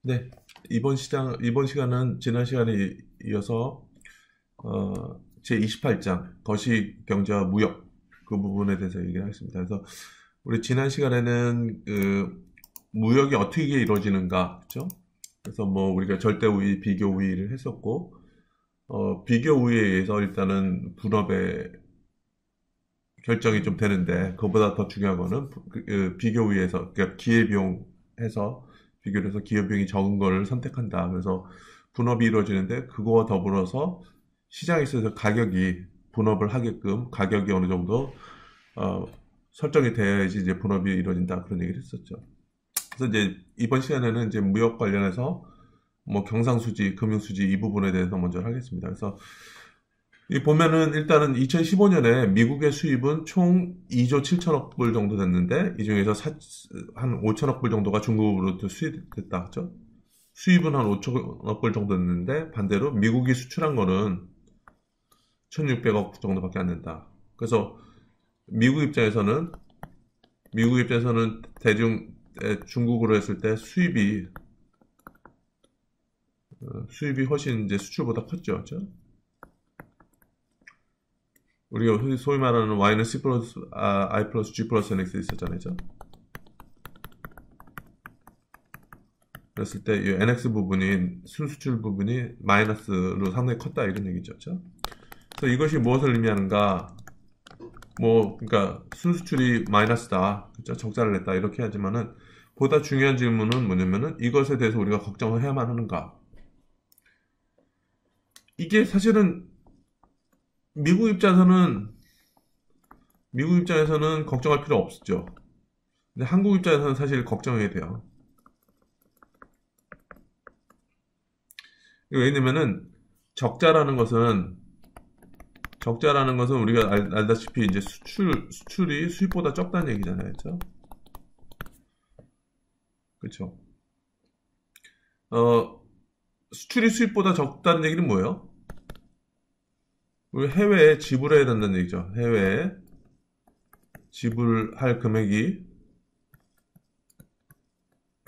네, 이번 시간은 지난 시간에 이어서, 제28장, 거시 경제와 무역, 그 부분에 대해서 얘기를 하겠습니다. 그래서, 우리 지난 시간에는, 무역이 어떻게 이루어지는가, 그죠? 그래서 뭐, 우리가 절대 우위, 비교 우위를 했었고, 비교 우위에 의해서 일단은 분업의 결정이 좀 되는데, 그보다 더 중요한 거는, 비교 우위에서, 그러니까 기회비용 해서, 비교를 해서 기업비용이 적은 거를 선택한다. 그래서 분업이 이루어지는데 그거와 더불어서 시장에 있어서 가격이 분업을 하게끔 가격이 어느 정도 어, 설정이 돼야지 이제 분업이 이루어진다. 그런 얘기를 했었죠. 그래서 이제 이번 시간에는 이제 무역 관련해서 뭐 경상수지, 금융수지 이 부분에 대해서 먼저 하겠습니다. 그래서 이 보면은 일단은 2015년에 미국의 수입은 총 2조 7천억 불 정도 됐는데 이 중에서 한 5천억 불 정도가 중국으로부터 수입됐다 그죠? 수입은 한 5천억 불 정도 됐는데 반대로 미국이 수출한 거는 1,600억 정도밖에 안 된다. 그래서 미국 입장에서는 대중 중국으로 했을 때 수입이 훨씬 이제 수출보다 컸죠. 그죠? 우리가 소위 말하는 y는 c 플러스 i 플러스 g 플러스 nx 있었잖아요. 그죠? 그랬을 때 이 nx 부분이 순수출 부분이 마이너스로 상당히 컸다 이런 얘기죠. 그죠? 그래서 이것이 무엇을 의미하는가? 뭐 그러니까 순수출이 마이너스다. 그죠? 적자를 냈다. 이렇게 하지만은 보다 중요한 질문은 뭐냐면은 이것에 대해서 우리가 걱정을 해야만 하는가? 이게 사실은 미국 입장에서는 걱정할 필요 없죠. 근데 한국 입장에서는 사실 걱정해야 돼요. 왜냐면은 적자라는 것은 우리가 알다시피 이제 수출이 수입보다 적다는 얘기잖아요. 그렇죠? 그렇죠. 어, 수출이 수입보다 적다는 얘기는 뭐예요? 우리 해외에 지불해야 된다는 얘기죠. 해외에 지불할 금액이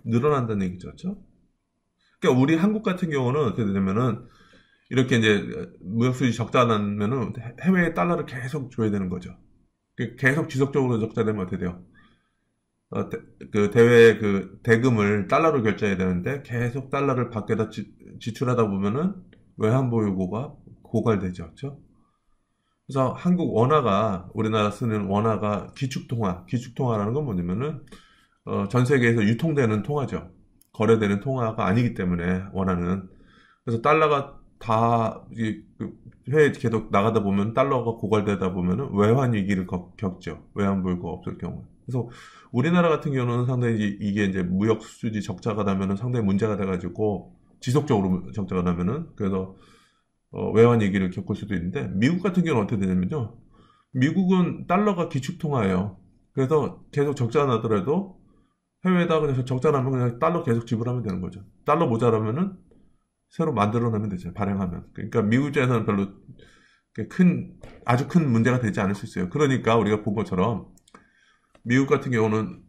늘어난다는 얘기죠. 그렇죠? 그러니까 우리 한국 같은 경우는 어떻게 되냐면은 이렇게 이제 무역 수지 적자 나면은 해외에 달러를 계속 줘야 되는 거죠. 계속 지속적으로 적자되면 어떻게 돼요? 그 대외 그 대금을 달러로 결제해야 되는데 계속 달러를 밖에다 지출하다 보면은 외환보유고가 고갈되죠. 그렇죠? 그래서 한국 원화가 우리나라 쓰는 원화가 기축통화라는 건 뭐냐면은 전 세계에서 유통되는 통화죠. 거래되는 통화가 아니기 때문에 원화는 그래서 달러가 다 해외 계속 나가다 보면 달러가 고갈되다 보면은 외환 위기를 겪죠. 외환 보유가 없을 경우. 그래서 우리나라 같은 경우는 상당히 이게 이제 무역 수지 적자가 나면은 상당히 문제가 돼가지고 지속적으로 적자가 나면은 그래서 외환 위기를 겪을 수도 있는데 미국 같은 경우는 어떻게 되냐면요. 미국은 달러가 기축통화예요. 그래서 계속 적자 나더라도 해외에다 그냥 적자 나면 그냥 달러 계속 지불하면 되는 거죠. 달러 모자라면은 새로 만들어내면 되죠. 발행하면. 그러니까 미국 입장에서는 별로 아주 큰 문제가 되지 않을 수 있어요. 그러니까 우리가 본 것처럼 미국 같은 경우는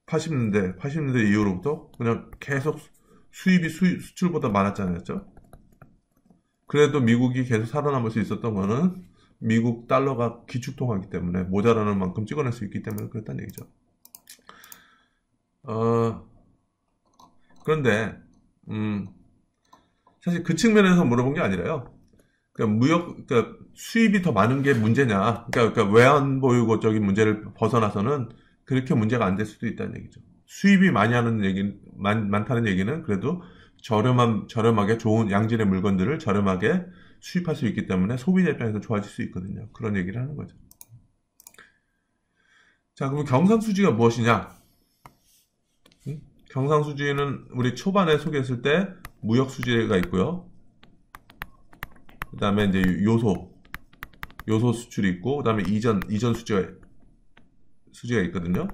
80년대 이후로부터 그냥 계속 수입이 수출보다 많았잖아요. 그렇죠? 그래도 미국이 계속 살아남을 수 있었던 거는 미국 달러가 기축통화이기 때문에 모자라는 만큼 찍어낼 수 있기 때문에 그랬다는 얘기죠. 어, 그런데, 사실 그 측면에서 물어본 게 아니라요. 그러니까 수입이 더 많은 게 문제냐. 그러니까 외환보유고적인 문제를 벗어나서는 그렇게 문제가 안 될 수도 있다는 얘기죠. 수입이 많다는 얘기는 그래도 저렴하게 좋은 양질의 물건들을 저렴하게 수입할 수 있기 때문에 소비자 입장에서 좋아질 수 있거든요. 그런 얘기를 하는 거죠. 자, 그럼 경상수지가 무엇이냐? 경상수지는 우리 초반에 소개했을 때 무역수지가 있고요. 그 다음에 이제 요소 수출이 있고, 그 다음에 이전 수지가 있거든요.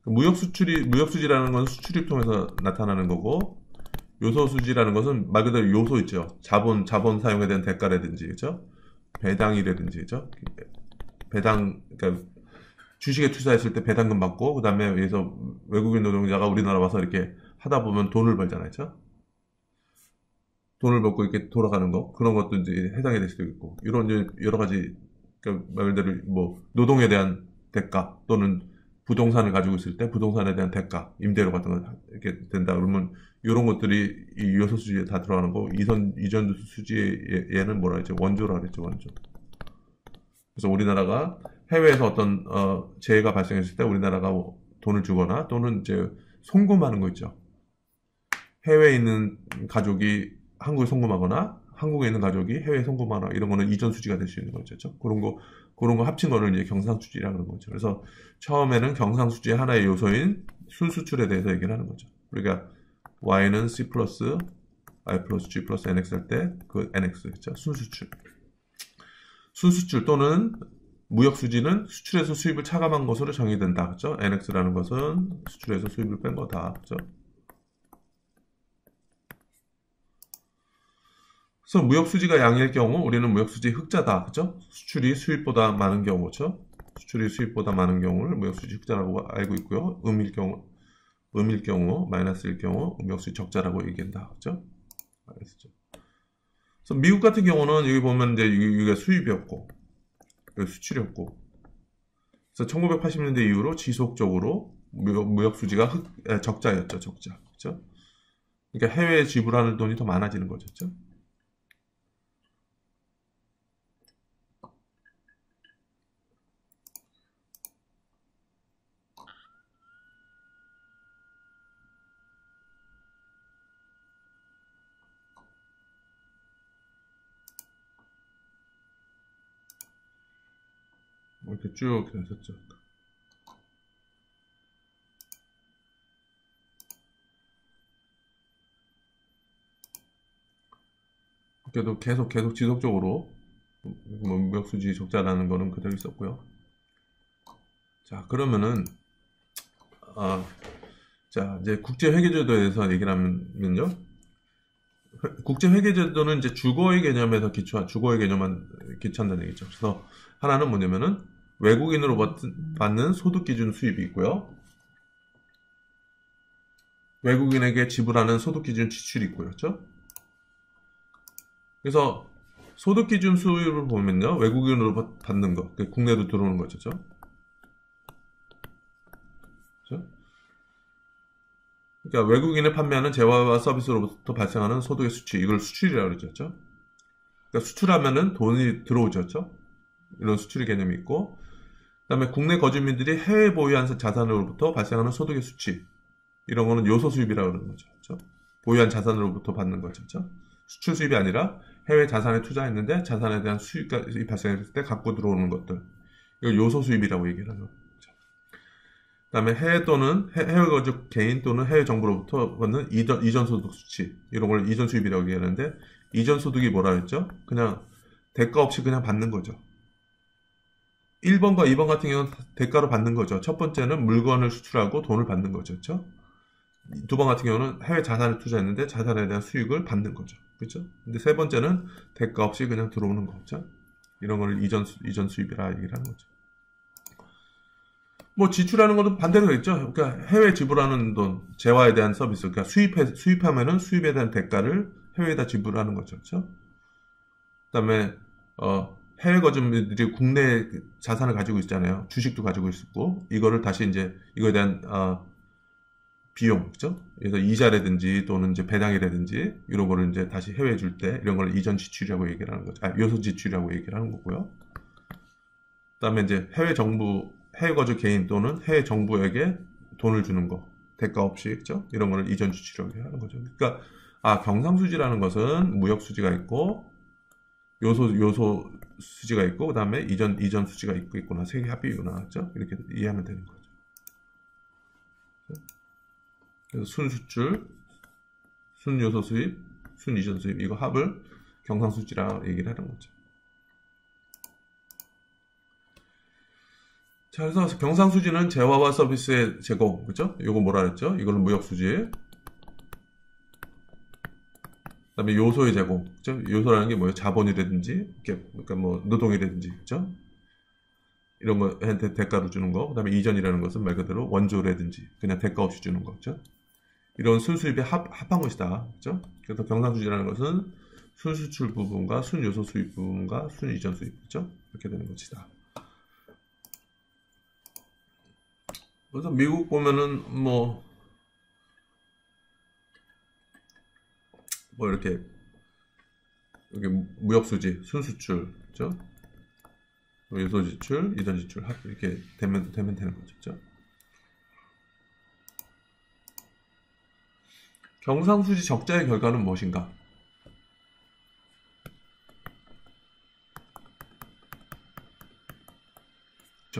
무역수지라는 건 수출입 통해서 나타나는 거고, 요소수지라는 것은 말 그대로 요소 있죠. 자본 사용에 대한 대가라든지, 그죠? 배당이라든지, 그죠? 그러니까 주식에 투자했을 때 배당금 받고, 그 다음에 여기서 외국인 노동자가 우리나라 와서 이렇게 하다 보면 돈을 벌잖아요. 그죠? 돈을 벌고 이렇게 돌아가는 거, 그런 것도 이제 해당이 될 수도 있고, 이런 이제 여러 가지, 그러니까 말 그대로 뭐, 노동에 대한 대가, 또는 부동산을 가지고 있을 때 부동산에 대한 대가, 임대료 같은 거 이렇게 된다 그러면, 이런 것들이 이 요소 수지에 다 들어가는 거, 이전 수지에 얘는 뭐라 했죠? 원조라 그랬죠, 원조. 그래서 우리나라가 해외에서 어떤 재해가 발생했을 때 우리나라가 돈을 주거나 또는 이제 송금하는 거 있죠. 해외에 있는 가족이 한국에 송금하거나 한국에 있는 가족이 해외에 송금하거나 이런 거는 이전 수지가 될 수 있는 거죠. 그런 거 합친 거를 이제 경상수지라 그러는 거죠. 그래서 처음에는 경상수지의 하나의 요소인 순수출에 대해서 얘기를 하는 거죠. 그러니까 Y는 C 플러스 I 플러스 G 플러스 NX 할 때 그 NX 그죠? 순수출 또는 무역수지는 수출에서 수입을 차감한 것으로 정의된다. 그죠? NX라는 것은 수출에서 수입을 뺀 거다. 그죠? 그래서 무역수지가 양일 경우 우리는 무역수지 흑자다. 그죠? 수출이 수입보다 많은 경우죠. 수출이 수입보다 많은 경우를 무역수지 흑자라고 알고 있고요. 음일 경우, 마이너스일 경우 무역수지 적자라고 얘기한다. 그죠? 알겠죠? 그래서 미국 같은 경우는 여기 보면 이제 이게 수입이었고 수출이었고 그래서 1980년대 이후로 지속적으로 무역 수지가 적자였죠. 적자. 그렇죠? 그러니까 해외에 지불하는 돈이 더 많아지는 거죠. 그렇죠? 이렇게 쭉 했었죠. 그래도 계속 지속적으로 무역 수지 적자라는 거는 그대로 있었고요. 자, 그러면은 자, 이제 국제회계제도에 대해서 얘기를 하면요. 국제회계제도는 이제 주거의 개념에서 주거의 개념만 기초한다는 얘기죠. 그래서 하나는 뭐냐면은 외국인으로 받는 소득 기준 수입이 있고요. 외국인에게 지불하는 소득 기준 지출이 있고요. 그렇죠? 그래서 소득 기준 수입을 보면요. 외국인으로 받는 거, 국내로 들어오는 거죠. 그렇죠? 그러니까 외국인에 판매하는 재화와 서비스로부터 발생하는 소득의 수치, 이걸 수출이라고 그러죠. 그러니까 수출하면은 돈이 들어오죠. 이런 수출의 개념이 있고, 그다음에 국내 거주민들이 해외 보유한 자산으로부터 발생하는 소득의 수치, 이런 거는 요소 수입이라고 그러는 거죠. 그렇죠? 보유한 자산으로부터 받는 거죠. 그렇죠? 수출 수입이 아니라 해외 자산에 투자했는데 자산에 대한 수익이 발생했을 때 갖고 들어오는 것들, 이걸 요소 수입이라고 얘기를 하죠. 그다음에 해외 또는 해외 거주 개인 또는 해외 정부로부터 받는 이전 소득 수치, 이런 걸 이전 수입이라고 얘기하는데, 이전 소득이 뭐라 했죠? 그냥 대가 없이 그냥 받는 거죠. 1번과 2번 같은 경우는 대가로 받는 거죠. 첫 번째는 물건을 수출하고 돈을 받는 거죠. 그렇죠? 2번 같은 경우는 해외 자산을 투자했는데 자산에 대한 수익을 받는 거죠. 그렇죠? 근데 세 번째는 대가 없이 그냥 들어오는 거죠. 이런 걸 이전 수입이라 얘기를 하는 거죠. 뭐 지출하는 것도 반대로 있죠. 그러니까 해외 지불하는 돈, 재화에 대한 서비스, 그러니까 수입하면은 수입에 대한 대가를 해외에다 지불하는 거죠. 그렇죠? 그다음에 해외 거주민들이 국내 자산을 가지고 있잖아요. 주식도 가지고 있었고, 이거를 다시 이제 이거에 대한 비용, 그죠? 그래서 이자라든지 또는 이제 배당이라든지 이런 거를 이제 다시 해외에 줄 때 이런 걸 이전 지출이라고 얘기를 하는 거죠. 요소 지출이라고 얘기를 하는 거고요. 그다음에 이제 해외 거주 개인 또는 해외 정부에게 돈을 주는 거, 대가 없이, 그죠? 이런 거를 이전 지출이라고 하는 거죠. 그러니까 경상수지라는 것은 무역 수지가 있고 요소 수지가 있고 그다음에 이전 수지가 있구나, 세 개 합이구나, 그죠? 이렇게 이해하면 되는 거죠. 그래서 순수출, 순요소 수입, 순이전 수입, 이거 합을 경상수지라 얘기를 하는 거죠. 자, 그래서 경상수지는 재화와 서비스의 제공, 그죠? 이거 뭐라 그랬죠? 이거는 무역수지. 그다음에 요소의 제공, 그죠? 요소라는 게 뭐예요? 자본이라든지, 그러니까 뭐 노동이라든지, 그죠? 이런 거한테 대가로 주는 거, 그 다음에 이전이라는 것은 말 그대로 원조라든지 그냥 대가 없이 주는 거죠. 이런 순수입에 합한 것이다. 그죠? 그래서 경상수지라는 것은 순수출 부분과 순요소 수입 부분과 순이전 수입, 그죠? 이렇게 되는 것이다. 그래서 미국 보면은 이렇게 여기 무역수지, 순수출, 그죠? 요소지출, 이전지출 이렇게 되면 되는 거죠. 그죠? 경상수지 적자의 결과는 무엇인가?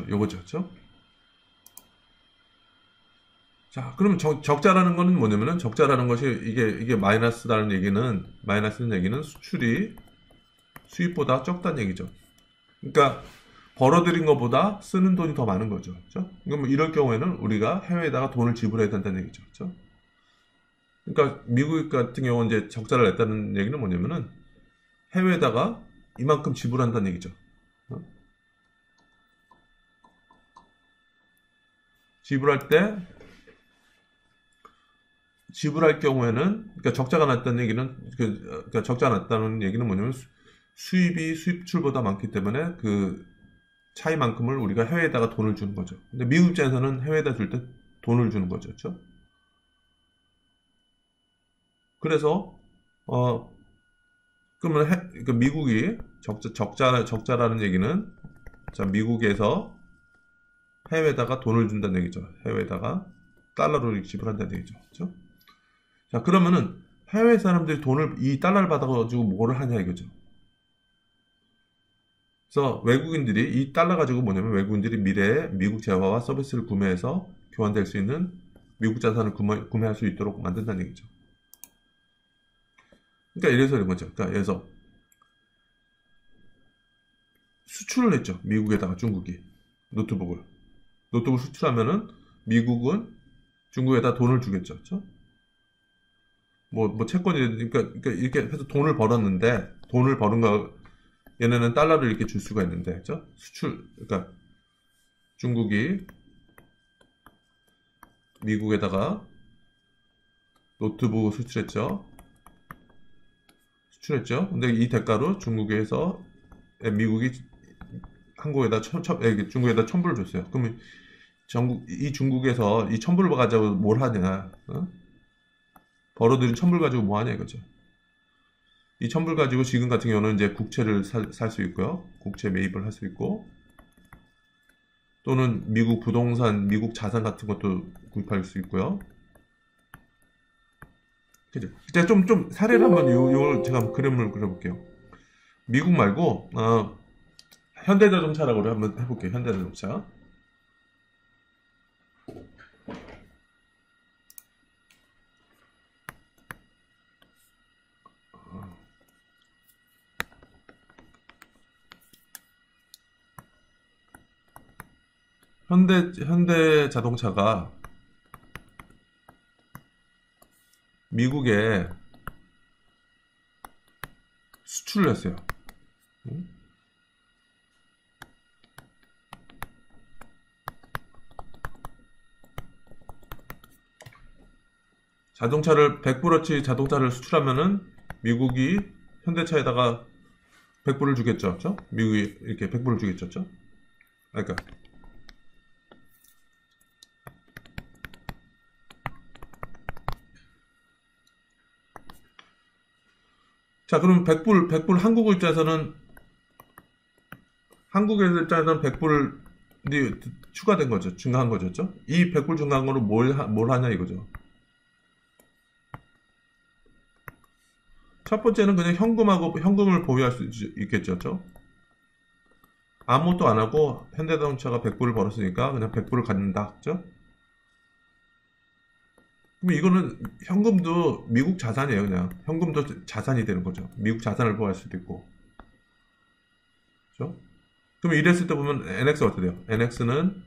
요거죠. 그죠? 자, 그럼 적자라는 거는 뭐냐면은 적자라는 것이 이게 마이너스라는 얘기는 수출이 수입보다 적다는 얘기죠. 그러니까 벌어들인 것보다 쓰는 돈이 더 많은 거죠. 그렇죠? 그럼 이럴 경우에는 우리가 해외에다가 돈을 지불해야 된다는 얘기죠. 그렇죠? 그러니까 미국 같은 경우는 이제 적자를 냈다는 얘기는 뭐냐면은 해외에다가 이만큼 지불한다는 얘기죠. 어? 지불할 경우에는, 그러니까 적자가 났다는 얘기는, 그러니까 적자가 났다는 얘기는 뭐냐면 수입이 수입출보다 많기 때문에 그 차이만큼을 우리가 해외에다가 돈을 주는 거죠. 근데 미국 입장에서는 해외에다 줄 때 돈을 주는 거죠. 그렇죠? 그래서 그러면 그러니까 미국이 적자라는 얘기는, 자, 미국에서 해외에다가 돈을 준다는 얘기죠. 해외에다가 달러로 지불한다는 얘기죠. 그렇죠? 자, 그러면은 해외 사람들이 이 달러를 받아가지고 뭐를 하냐 이거죠. 그래서 외국인들이 이 달러 가지고 뭐냐면 외국인들이 미래에 미국 재화와 서비스를 구매해서 교환될 수 있는 미국 자산을 구매할 수 있도록 만든다는 얘기죠. 그러니까 이래서 이런 거죠. 그러니까 그래서 수출을 했죠. 미국에다가 중국이 노트북을 수출하면은 미국은 중국에다 돈을 주겠죠. 그렇죠? 채권이, 그러니까 이렇게 해서 돈을 벌었는데, 돈을 버는 거, 얘네는 달러를 이렇게 줄 수가 있는데, 그죠? 그러니까 중국이 미국에다가 노트북 수출했죠. 근데 이 대가로 미국이 중국에다 천불을 줬어요. 그러면 이 중국에서 이 천불을 가지고 뭘 하냐? 벌어들인 천불 가지고 뭐 하냐 이거죠. 이 천불 가지고 지금 같은 경우는 이제 국채를 살 수 있고요. 국채 매입을 할 수 있고, 또는 미국 부동산, 미국 자산 같은 것도 구입할 수 있고요. 그죠? 제가 좀 사례를 한번 제가 그림을 그려볼게요. 미국 말고 현대자동차라고 한번 해볼게요. 현대자동차. 현대자동차가 미국에 수출을 했어요. 자동차를 100불어치 자동차를 수출하면은 미국이 현대차에다가 100불을 주겠죠. 그렇죠? 미국이 이렇게 100불을 주겠죠. 그렇죠? 그러니까 자, 그럼 100불 한국 입장에서는 100불이 추가된 거죠. 증가한 거죠. 그렇죠? 이 100불 증가한 거로 뭘 하냐 이거죠. 첫 번째는 그냥 현금을 보유할 수 있겠죠. 그렇죠? 아무것도 안 하고 현대자동차가 100불을 벌었으니까 그냥 100불을 갖는다. 그죠? 그럼 이거는 현금도 미국 자산이에요. 그냥 현금도 자산이 되는 거죠. 미국 자산을 보유할 수도 있고. 그죠? 그럼 이랬을 때 보면 NX가 어떻게 돼요? NX는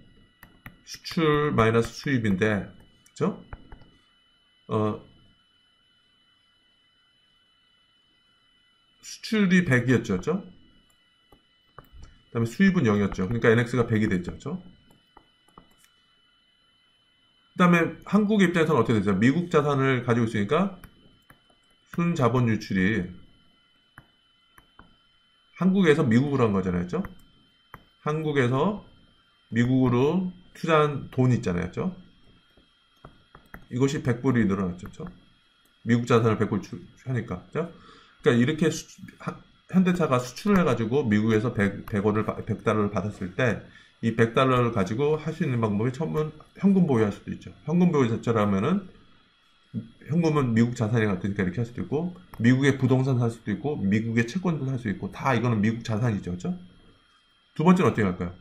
수출 마이너스 수입인데, 그죠? 수출이 100이었죠. 그죠? 그다음에 수입은 0이었죠. 그러니까 NX가 100이 됐죠. 그렇죠? 그다음에 한국의 입장에서는 어떻게 되죠? 미국 자산을 가지고 있으니까 순자본 유출이 한국에서 미국으로 한 거잖아요. 그렇죠? 한국에서 미국으로 투자한 돈이 있잖아요. 그렇죠? 이것이 100불이 늘어났죠. 그렇죠? 미국 자산을 100불 하니까. 그렇죠? 그러니까 이렇게 현대차가 수출을 해가지고 미국에서 100달러를 받았을 때 이 100달러를 가지고 할 수 있는 방법이 처음은 현금 보유할 수도 있죠. 현금 보유 자체라면은 현금은 미국 자산이 같으니까 이렇게 할 수도 있고 미국의 부동산 살 수도 있고 미국의 채권도 살 수 있고 다 이거는 미국 자산이죠. 그렇죠? 두 번째는 어떻게 할까요?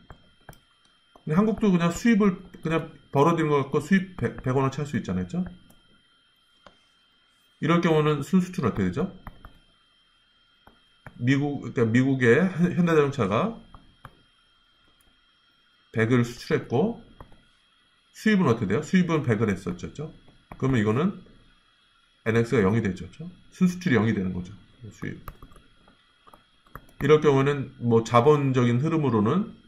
근데 한국도 그냥 수입을 그냥 벌어들인 것 같고 수입 100원어치 할 수 있잖아요. 그렇죠? 이럴 경우는 순수출은 어떻게 되죠? 그러니까 미국의 현대자동차가 100을 수출했고 수입은 어떻게 돼요? 수입은 100을 했었죠. 그러면 이거는 NX가 0이 되죠. 순수출이 0이 되는 거죠. 수입. 이럴 경우는 뭐 자본 흐름은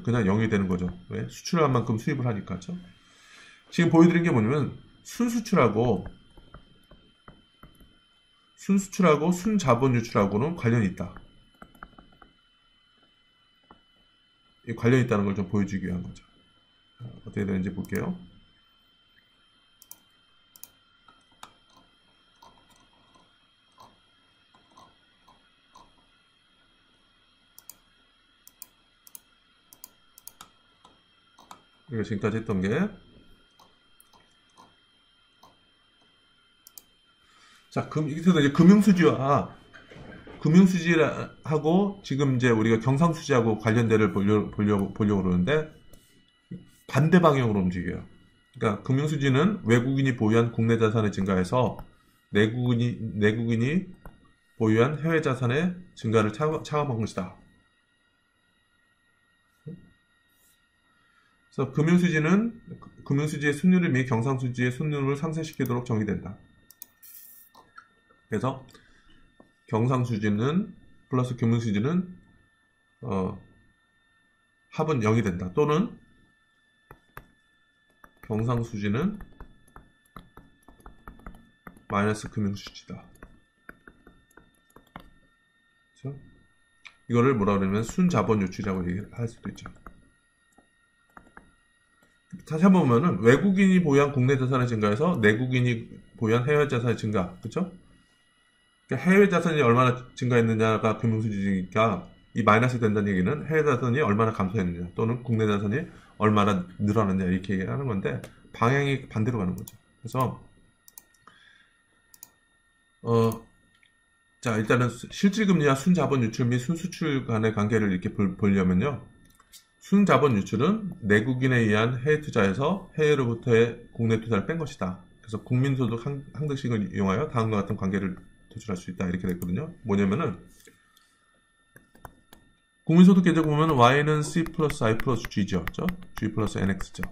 그냥 0이 되는 거죠. 왜? 수출한 만큼 수입을 하니까. 그렇죠? 지금 보여드린 게 뭐냐면 순수출하고 순자본 유출하고는 관련이 있다. 관련이 있다는 걸 좀 보여주기 위한 거죠. 어떻게 되는지 볼게요. 이거 지금까지 했던 게 자, 여기서 이제 금융수지하고 지금 이제 우리가 경상수지하고 관련대를 보려고 그러는데 반대 방향으로 움직여요. 그러니까 금융수지는 외국인이 보유한 국내 자산의 증가에서 내국인이 보유한 해외 자산의 증가를 차감한 것이다. 그래서 금융수지의 순이름이 경상수지의 순이름을 상쇄시키도록 정의된다. 그래서 경상수지는 플러스 금융수지는 합은 0이 된다. 또는 경상수지는 마이너스 금융수지다. 그렇죠? 이거를 뭐라 그러면 순자본 유출이라고 얘기할 수도 있죠. 다시 한번 보면은 외국인이 보유한 국내 자산의 증가에서 내국인이 보유한 해외 자산의 증가, 그렇죠? 그러니까 해외 자산이 얼마나 증가했느냐가 금융수지니까 이 마이너스 된다는 얘기는 해외 자산이 얼마나 감소했느냐 또는 국내 자산이 얼마나 늘어났느냐 이렇게 얘기하는 건데 방향이 반대로 가는 거죠. 그래서 자 일단은 실질금리와 순자본 유출 및 순수출 간의 관계를 이렇게 보려면요. 순자본 유출은 내국인에 의한 해외 투자에서 해외로부터의 국내 투자를 뺀 것이다. 그래서 국민소득 항등식을 이용하여 다음과 같은 관계를 도출할 수 있다. 이렇게 됐거든요. 뭐냐면은 국민소득 계적 보면 Y는 C 플러스 I 플러스 G죠. 그렇죠? G 플러스 NX죠.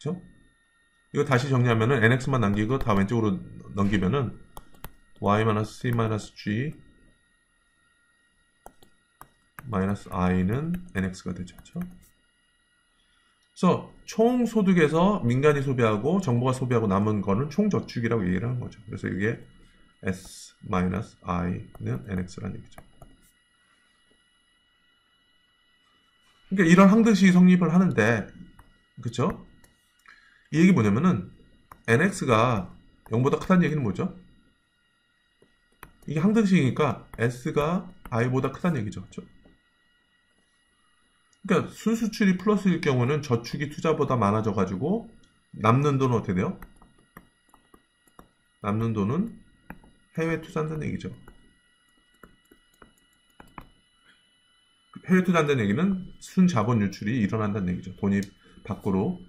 그렇죠? 이거 다시 정리하면은 NX만 남기고 다 왼쪽으로 넘기면은 Y 마이너스 C 마이너스 G 마이너스 I는 NX가 되죠. 그렇죠? 그래서 총 소득에서 민간이 소비하고 정부가 소비하고 남은 거는 총저축이라고 얘기를 하는 거죠. 그래서 이게 S 마이너스 I는 NX라는 얘기죠. 그러니까 이런 항등식이 성립을 하는데, 그쵸? 이 얘기 뭐냐면은, NX가 0보다 크다는 얘기는 뭐죠? 이게 항등식이니까 S가 I보다 크다는 얘기죠. 그쵸? 그러니까 순수출이 플러스일 경우는 저축이 투자보다 많아져가지고, 남는 돈은 어떻게 돼요? 남는 돈은 해외 투자한다는 얘기죠. 해외 투자한다는 얘기는 순자본 유출이 일어난다는 얘기죠. 돈이 밖으로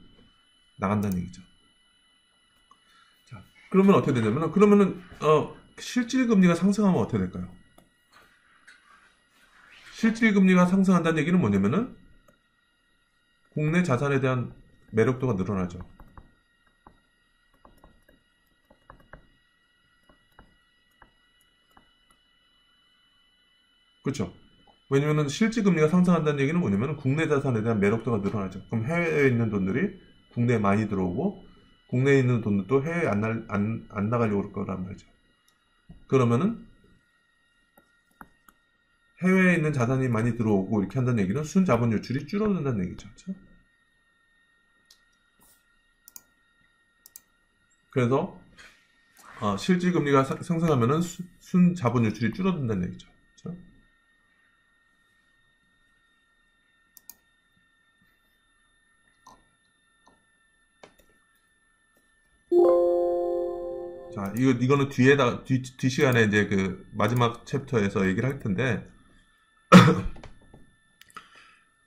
나간다는 얘기죠. 자, 그러면 어떻게 되냐면, 그러면은, 실질금리가 상승하면 어떻게 될까요? 실질금리가 상승한다는 얘기는 뭐냐면은, 국내 자산에 대한 매력도가 늘어나죠. 그렇죠? 왜냐면은 실질 금리가 상승한다는 얘기는 뭐냐면 국내 자산에 대한 매력도가 늘어나죠. 그럼 해외에 있는 돈들이 국내에 많이 들어오고 국내에 있는 돈들도 해외에 안 나가려고 그럴 거란 말이죠. 그러면은 해외에 있는 자산이 많이 들어오고 이렇게 한다는 얘기는 순자본 유출이 줄어든다는 얘기죠. 그렇죠? 그래서 실질 금리가 상승하면은 순자본 유출이 줄어든다는 얘기죠. 그렇죠? 자, 이거는 뒤 시간에 이제 그 마지막 챕터에서 얘기를 할 텐데,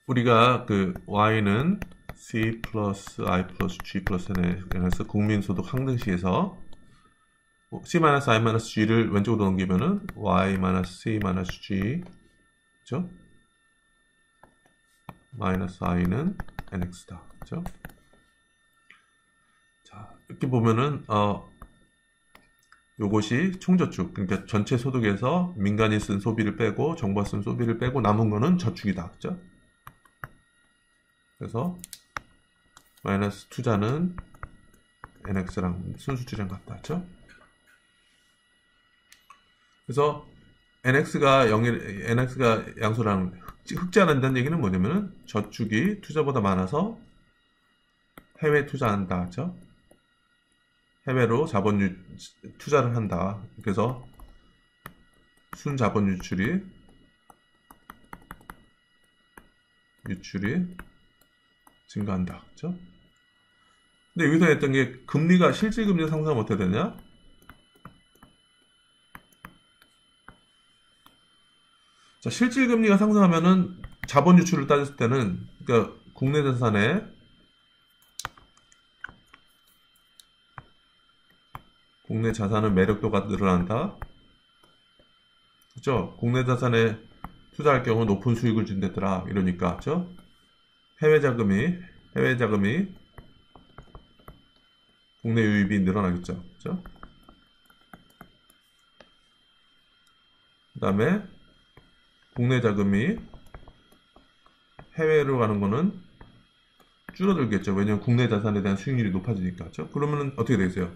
우리가 그 y는 c 플러스 i 플러스 g 플러스 n에서 국민소득 항등식에서 c-i-g를 왼쪽으로 넘기면은 y-c-g, 그죠? 마이너스 i는 nx다, 그죠? 자, 이렇게 보면은, 요것이 총저축, 그러니까 전체 소득에서 민간이 쓴 소비를 빼고 정부가 쓴 소비를 빼고 남은 거는 저축이다, 그죠? 그래서 마이너스 투자는 nx랑 순수출이랑 같다, 그죠? 그래서 nx가 양수랑 흑자난다는 얘기는 뭐냐면은 저축이 투자보다 많아서 해외 투자한다, 그죠? 해외로 투자를 한다. 그래서 순자본 유출이 증가한다. 그죠? 근데 여기서 했던 게 실질 금리가 상승하면 어떻게 되냐? 자, 실질 금리가 상승하면은 자본 유출을 따졌을 때는, 그러니까 국내 자산의 국내 자산은 매력도가 늘어난다. 그죠? 국내 자산에 투자할 경우 높은 수익을 준다더라. 이러니까, 그죠? 해외 자금이 국내 유입이 늘어나겠죠. 그죠? 그 다음에 국내 자금이 해외로 가는 거는 줄어들겠죠. 왜냐면 국내 자산에 대한 수익률이 높아지니까. 그죠? 그러면은 어떻게 되겠어요?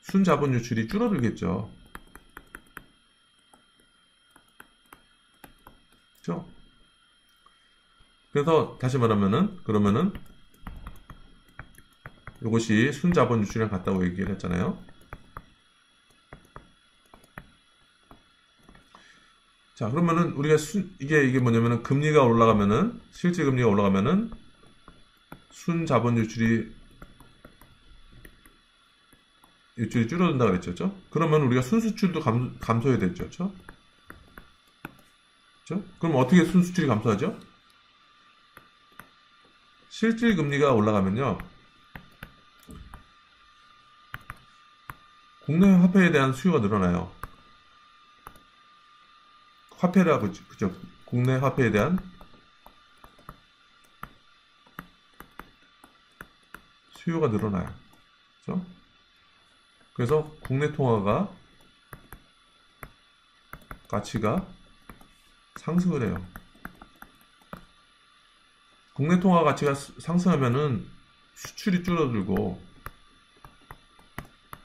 순자본 유출이 줄어들겠죠. 그렇죠? 그래서 다시 말하면은 그러면은 이것이 순자본 유출이랑 같다고 얘기를 했잖아요. 자, 그러면은 우리가 이게 뭐냐면은 금리가 올라가면은 실질 금리가 올라가면은 순자본 유출이 줄어든다고 그랬죠. 그러면 우리가 순수출도 감소해야 되죠. 그렇죠? 그럼 어떻게 순수출이 감소하죠? 실질 금리가 올라가면요. 국내 화폐에 대한 수요가 늘어나요. 화폐라고, 그죠? 국내 화폐에 대한 수요가 늘어나요. 그죠? 그래서 국내 통화가 가치가 상승을 해요. 국내 통화 가치가 상승하면은 수출이 줄어들고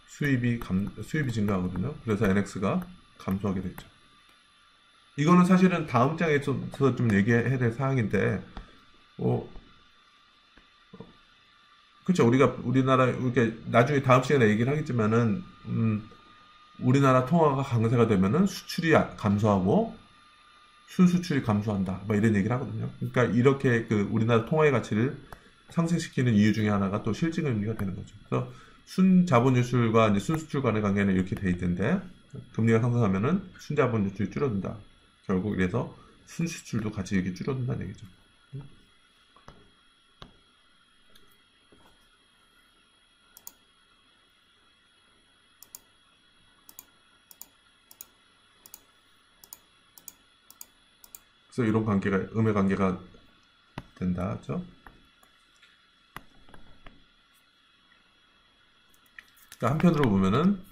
수입이 증가하거든요. 그래서 NX가 감소하게 되죠. 이거는 사실은 다음 장에서 좀 얘기해야 될 사항인데, 그렇죠. 우리나라 이렇게 나중에 다음 시간에 얘기를 하겠지만은 우리나라 통화가 강세가 되면은 수출이 감소하고 순수출이 감소한다. 뭐 이런 얘기를 하거든요. 그러니까 이렇게 우리나라 통화의 가치를 상승시키는 이유 중에 하나가 또 실질금리가 되는 거죠. 그래서 순자본 유출과 이제 순수출 간의 관계는 이렇게 돼 있던데, 금리가 상승하면은 순자본 유출이 줄어든다. 결국 이래서 순수출도 같이 이렇게 줄어든다는 얘기죠. 그래서 이런 음의 관계가 된다. 그죠? 그러니까 한편으로 보면은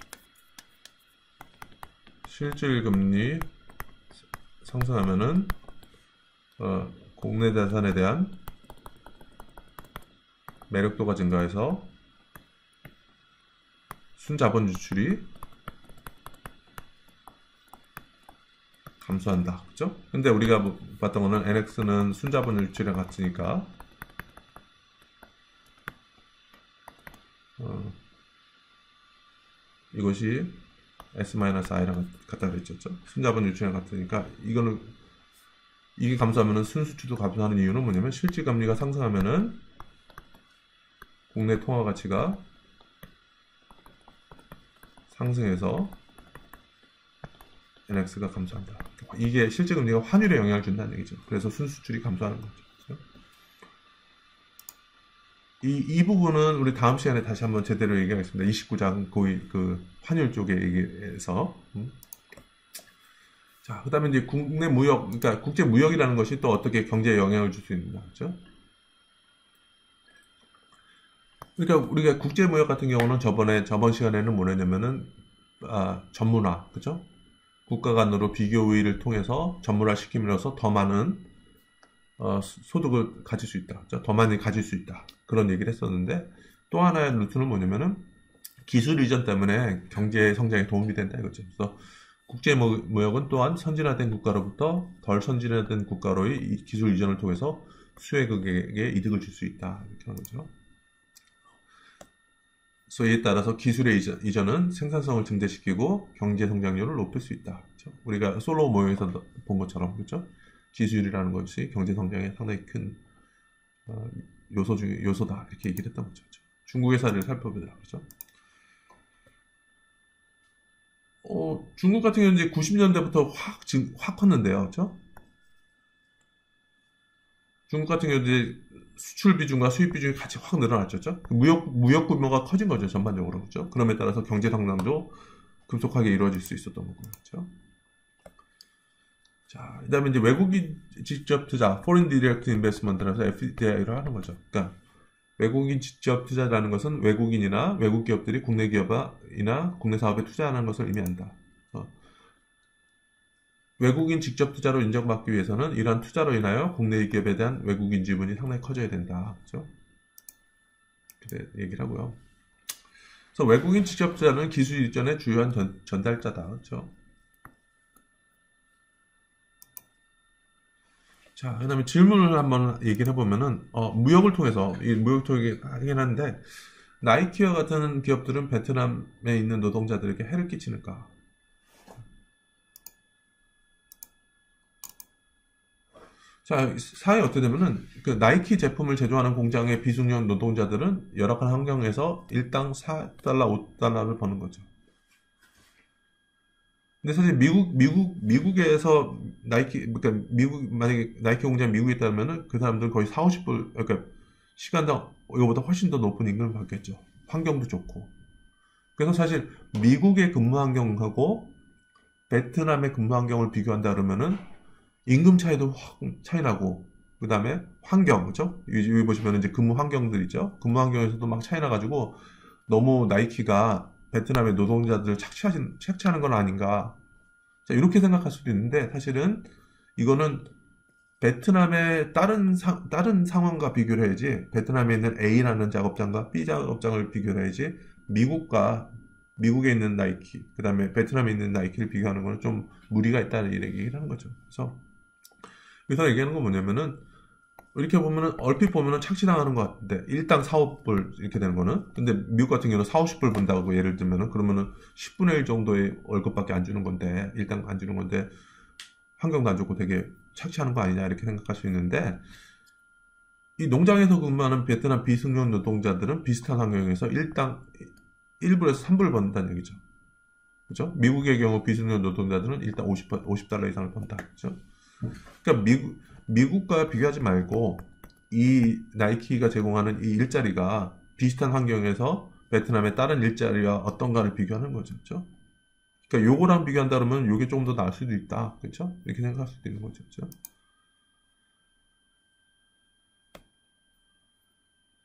실질금리 상승하면은 국내 자산에 대한 매력도가 증가해서 순자본 유출이 감소한다. 그죠? 근데 우리가 봤던 거는 NX는 순자본 유출이랑 같으니까 이것이 S-I랑 같다 그랬죠. 순자본 유출이랑 같으니까 이게 감소하면은 순수출도 감소하는 이유는 뭐냐면 실질금리가 상승하면은 국내 통화 가치가 상승해서 NX가 감소한다. 이게 실질금리가 환율에 영향을 준다는 얘기죠. 그래서 순수출이 감소하는 거죠. 그렇죠? 이 부분은 우리 다음 시간에 다시 한번 제대로 얘기하겠습니다. 29장 그 환율 쪽에 얘기해서. 자, 그 다음에 이제 국내 무역, 그러니까 국제 무역이라는 것이 또 어떻게 경제에 영향을 줄 수 있는가. 그렇죠? 그러니까 우리가 국제 무역 같은 경우는 저번 시간에는 뭐냐면은 전문화, 그죠? 국가 간으로 비교 우위를 통해서 전문화 시킴으로써 더 많은 소득을 가질 수 있다, 그죠? 더 많이 가질 수 있다, 그런 얘기를 했었는데 또 하나의 루트는 뭐냐면은 기술 이전 때문에 경제 성장에 도움이 된다 이거죠. 그래서 국제 무역은 또한 선진화된 국가로부터 덜 선진화된 국가로의 이 기술 이전을 통해서 수혜국에게 이득을 줄 수 있다 이렇게 하는 거죠. 그래서 이에 따라서 기술의 이전은 생산성을 증대시키고 경제 성장률을 높일 수 있다. 그렇죠? 우리가 솔로몬 모형에서 본 것처럼, 그렇죠? 기술이라는 것이 경제 성장에 상당히 큰 요소다 이렇게 얘기를 했던 거죠. 그렇죠? 중국의 사례를 살펴보자. 그렇죠? 중국 같은 경우는 이제 90년대부터 확 컸는데요. 그렇죠? 중국 같은 경우는 이제 수출 비중과 수입 비중이 같이 확 늘어났죠. 그렇죠? 무역 규모가 커진 거죠, 전반적으로. 그렇죠? 그럼에 따라서 경제 성장도 급속하게 이루어질 수 있었던 거고. 그렇죠? 자, 그 다음에 이제 외국인 직접 투자, Foreign Direct Investment라서 FDI를 하는 거죠. 그러니까 외국인 직접 투자라는 것은 외국인이나 외국 기업들이 국내 기업이나 국내 사업에 투자하는 것을 의미한다. 외국인 직접 투자로 인정받기 위해서는 이러한 투자로 인하여 국내 기업에 대한 외국인 지분이 상당히 커져야 된다. 그렇죠? 그래 얘기를 하고요. 그래서 외국인 직접 투자는 기술 이전의 주요한 전달자다. 그렇죠? 자, 그 다음에 질문을 한번 얘기를 해보면은, 무역을 통해서 하긴 한데, 나이키와 같은 기업들은 베트남에 있는 노동자들에게 해를 끼치는가? 자, 사회 어떻게 되면은, 그 나이키 제품을 제조하는 공장의 비숙련 노동자들은 열악한 환경에서 일당 4달러, 5달러를 버는 거죠. 근데 사실 미국에서 그러니까 만약에 나이키 공장이 미국에 있다면은 그 사람들은 거의 4, 50불, 그러니까 시간당 이거보다 훨씬 더 높은 임금을 받겠죠. 환경도 좋고. 그래서 사실 미국의 근무 환경하고 베트남의 근무 환경을 비교한다 그러면은 임금 차이도 확 차이 나고, 그 다음에 환경, 그죠? 여기 보시면 이제 근무 환경들이죠. 근무 환경에서도 막 차이 나가지고 너무 나이키가 베트남의 노동자들을 착취하는 건 아닌가. 자, 이렇게 생각할 수도 있는데, 사실은 이거는 베트남의 다른 상황과 비교를 해야지, 베트남에 있는 A라는 작업장과 B 작업장을 비교를 해야지, 미국에 있는 나이키, 그 다음에 베트남에 있는 나이키를 비교하는 거는 좀 무리가 있다는 얘기를 하는 거죠. 그래서 여기서 얘기하는 건 뭐냐면은, 이렇게 보면은, 얼핏 보면은 착취당하는 것 같은데, 일당 4, 5불 이렇게 되는 거는, 근데 미국 같은 경우는 4, 50불 번다고 예를 들면은, 그러면은 10분의 1 정도의 월급밖에 안 주는 건데, 일당 안 주는 건데, 환경도 안 좋고 되게 착취하는 거 아니냐, 이렇게 생각할 수 있는데, 이 농장에서 근무하는 베트남 비숙련 노동자들은 비슷한 환경에서 일당 1불에서 3불 번다는 얘기죠. 그죠? 미국의 경우 비숙련 노동자들은 일단 50달러 이상을 번다. 그죠? 그러니까 미국과 비교하지 말고 이 나이키가 제공하는 이 일자리가 비슷한 환경에서 베트남의 다른 일자리와 어떤가를 비교하는 거죠. 그렇죠? 그러니까 요거랑 비교한다 그러면 요게 조금 더 나을 수도 있다. 그렇죠? 이렇게 생각할 수도 있는 거죠. 그렇죠?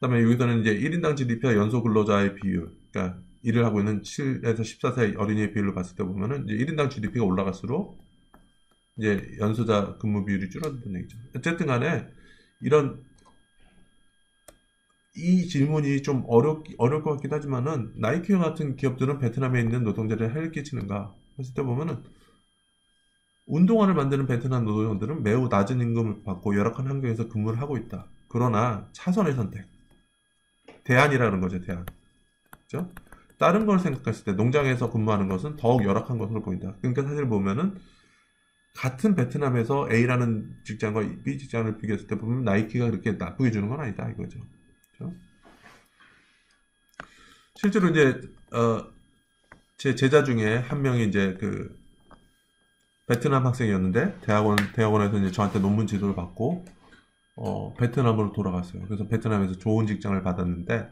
그다음에 여기서는 이제 1인당 GDP와 연소 근로자의 비율, 그러니까 일을 하고 있는 7에서 14세 어린이의 비율로 봤을 때 보면은 이제 1인당 GDP가 올라갈수록 이제 연수자 근무 비율이 줄어든다는 얘기죠. 어쨌든 간에 이런 이 질문이 좀 어려울 것 같긴 하지만은 나이키와 같은 기업들은 베트남에 있는 노동자를 해를 끼치는가 했을 때 보면은 운동화를 만드는 베트남 노동자들은 매우 낮은 임금을 받고 열악한 환경에서 근무를 하고 있다. 그러나 차선의 선택, 대안이라는 거죠, 대안. 그죠? 다른 걸 생각했을 때 농장에서 근무하는 것은 더욱 열악한 것으로 보인다. 그러니까 사실 보면은 같은 베트남에서 A라는 직장과 B 직장을 비교했을 때 보면 나이키가 그렇게 나쁘게 주는 건 아니다 이거죠. 그렇죠? 실제로 이제 제 제자 중에 한 명이 이제 그 베트남 학생이었는데 대학원에서 이제 저한테 논문 지도를 받고 베트남으로 돌아갔어요. 그래서 베트남에서 좋은 직장을 받았는데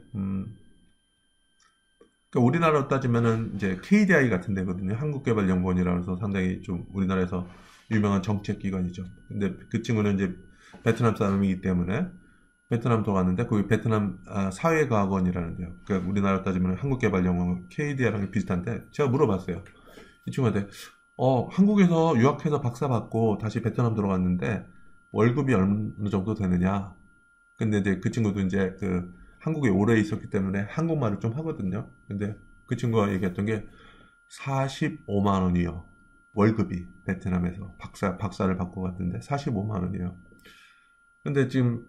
그러니까 우리나라로 따지면은 이제 KDI 같은 데거든요. 한국개발연구원이라고 해서 상당히 좀 우리나라에서 유명한 정책기관이죠. 근데 그 친구는 이제 베트남 사람이기 때문에 베트남 돌아갔는데 거기 베트남 사회과학원이라는 데요. 그러니까 우리나라로 따지면 한국개발연구원 KDI랑 비슷한데 제가 물어봤어요. 이 친구한테 한국에서 유학해서 박사 받고 다시 베트남 들어갔는데 월급이 어느 정도 되느냐? 근데 이제 그 친구도 이제 그 한국에 오래 있었기 때문에 한국말을 좀 하거든요. 근데 그 친구가 얘기했던 게 45만 원이요. 월급이 베트남에서 박사를 받고 갔는데 45만 원이에요. 근데 지금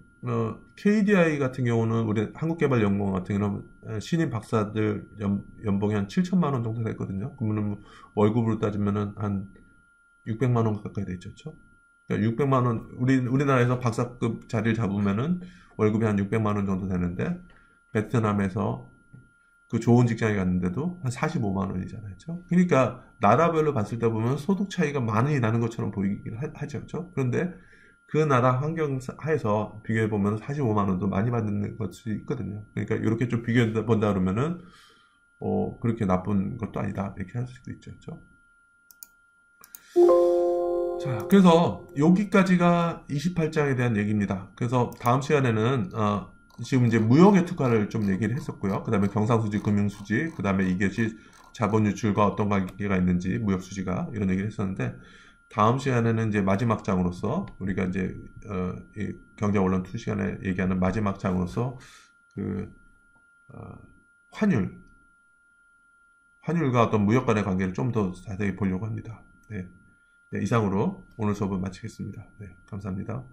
KDI 같은 경우는 우리 한국개발연구원 같은 경우는 신입 박사들 연봉이 한 7천만 원 정도 됐거든요. 그러면 월급으로 따지면은 한 600만 원 가까이 되죠. 그러니까 600만 원 우리나라에서 박사급 자리를 잡으면은 월급이 한 600만 원 정도 되는데 베트남에서 그 좋은 직장에 갔는데도 한 45만 원이잖아요. 그렇죠? 그러니까 나라별로 봤을 때 보면 소득 차이가 많이 나는 것처럼 보이긴 하죠. 그렇죠? 그런데 그 나라 환경 하에서 비교해 보면 45만 원도 많이 받는 것이 있거든요. 그러니까 이렇게 좀 비교해 본다 그러면은 그렇게 나쁜 것도 아니다 이렇게 할 수도 있죠. 그렇죠? 자, 그래서 여기까지가 28장에 대한 얘기입니다. 그래서 다음 시간에는 지금 이제 무역의 특화를 좀 얘기를 했었고요. 그 다음에 경상수지, 금융수지, 그 다음에 이것이 자본 유출과 어떤 관계가 있는지 무역수지가 이런 얘기를 했었는데 다음 시간에는 이제 마지막 장으로서 우리가 이제 이 경제원론 2시간에 얘기하는 마지막 장으로서 그 환율과 어떤 무역 간의 관계를 좀 더 자세히 보려고 합니다. 네. 네, 이상으로 오늘 수업을 마치겠습니다. 네, 감사합니다.